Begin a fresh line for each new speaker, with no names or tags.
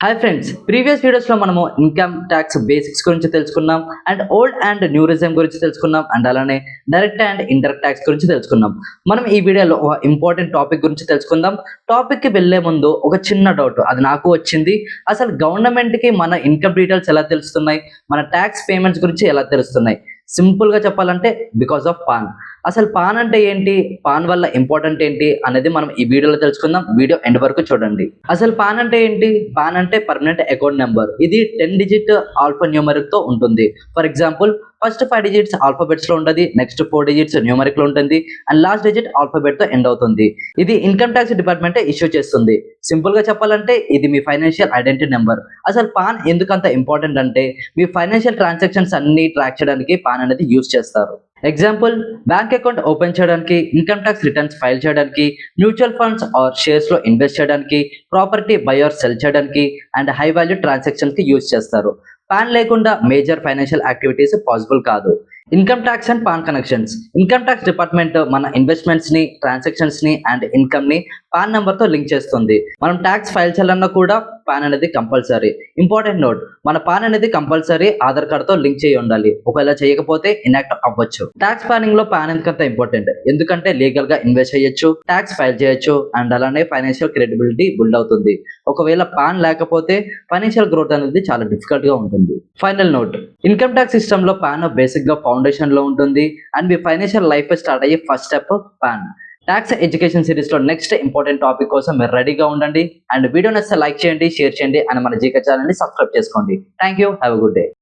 Hi friends, previous వీడియోస్లో మనము income tax basics గురించి తెలుసుకున్నాం అండ్ ఓల్డ్ అండ్ న్యూ రిజం గురించి తెలుసుకున్నాం అండ్ అలానే డైరెక్ట్ అండ్ ఇండైరెక్ట్ ట్యాక్స్ గురించి తెలుసుకున్నాం. మనం ఈ వీడియోలో ఒక ఇంపార్టెంట్ టాపిక్ గురించి తెలుసుకుందాం. టాపిక్కి వెళ్ళే ముందు ఒక చిన్న డౌట్ అది నాకు వచ్చింది. అసలు గవర్నమెంట్కి మన ఇన్కమ్ డీటెయిల్స్ ఎలా తెలుస్తున్నాయి, మన ట్యాక్స్ పేమెంట్స్ గురించి ఎలా తెలుస్తున్నాయి? సింపుల్గా చెప్పాలంటే బికాస్ ఆఫ్ పాన్. అసలు పాన్ అంటే ఏంటి, పాన్ వల్ల ఇంపార్టెంట్ ఏంటి అనేది మనం ఈ వీడియోలో తెలుసుకుందాం. వీడియో ఎండ్ వరకు చూడండి. అసలు పాన్ అంటే ఏంటి? పాన్ అంటే పర్మనెంట్ అకౌంట్ నెంబర్. ఇది 10 డిజిట్ ఆల్ఫా న్యూమరిక్ తో ఉంటుంది. For example, first 5 digits alphabets లో ఉంటుంది, నెక్స్ట్ 4 డిజిట్స్ న్యూమరిక్ లో ఉంటుంది అండ్ లాస్ట్ డిజిట్ ఆల్ఫాబెట్ తో ఎండ్ అవుతుంది. ఇది ఇన్కమ్ ట్యాక్స్ డిపార్ట్మెంట్ ఇష్యూ చేస్తుంది. సింపుల్ గా చెప్పాలంటే ఇది మీ ఫైనాన్షియల్ ఐడెంటిటీ నెంబర్. అసలు పాన్ ఎందుకంత ఇంపార్టెంట్ అంటే మీ ఫైనాన్షియల్ ట్రాన్సాక్షన్స్ అన్ని ట్రాక్ చేయడానికి పాన్ అనేది యూజ్ చేస్తారు. ఎగ్జాంపుల్, బ్యాంక్ అకౌంట్ ఓపెన్ చేయడానికి, ఇన్కమ్ ట్యాక్స్ రిటర్న్స్ ఫైల్ చేయడానికి, మ్యూచువల్ ఫండ్స్ ఆర్ షేర్స్ లో ఇన్వెస్ట్ చేయడానికి, ప్రాపర్టీ బై ఆర్ సెల్ చేయడానికి అండ్ హై వాల్యూ ట్రాన్సాక్షన్స్ కి యూజ్ చేస్తారు. పాన్ లేకుండా మేజర్ ఫైనాన్షియల్ యాక్టివిటీస్ పాసిబుల్ కాదు. Income tax and pan connections. Income tax department మన investments ని, ట్రాన్సాక్షన్స్ ని అండ్ ఇన్కమ్ ని పాన్ నెంబర్ తో లింక్ చేస్తుంది. మనం ట్యాక్స్ ఫైల్ చేయాలన్నా కూడా పాన్ అనేది కంపల్సరీ. ఇంపార్టెంట్ నోట్, మన పాన్ అనేది కంపల్సరీ ఆధార్ కార్డ్ తో లింక్ చేయి ఉండాలి. ఒకవేళ చేయకపోతే ఇన్యాక్టివ్ అవ్వచ్చు. ట్యాక్స్ ప్లానింగ్ లో పాన్ ఎందుకంత ఇంపార్టెంట్? ఎందుకంటే లీగల్ గా ఇన్వెస్ట్ చేయొచ్చు, ట్యాక్స్ ఫైల్ చేయొచ్చు అండ్ అలానే ఫైనాన్షియల్ క్రెడిబిలిటీ బిల్డ్ అవుతుంది. ఒకవేళ పాన్ లేకపోతే ఫైనాన్షియల్ గ్రోత్ అనేది చాలా డిఫికల్ట్ గా ఉంటుంది. Final note, income tax system లో పాన్ బేసిక్ గా ఫౌండేషన్ లో ఉంటుంది అండ్ మీ ఫైనాన్షియల్ లైఫ్ స్టార్ట్ అయ్యే first step PAN. Tax education series లో నెక్స్ట్ ఇంపార్టెంట్ టాపిక్ కోసం మీరు రెడీగా ఉండండి అండ్ వీడియో నచ్చితే లైక్ చేయండి, షేర్ చేయండి అండ్ మన జీకే ఛానల్ ని సబ్స్క్రైబ్ చేసుకోండి. Thank you, have a good day.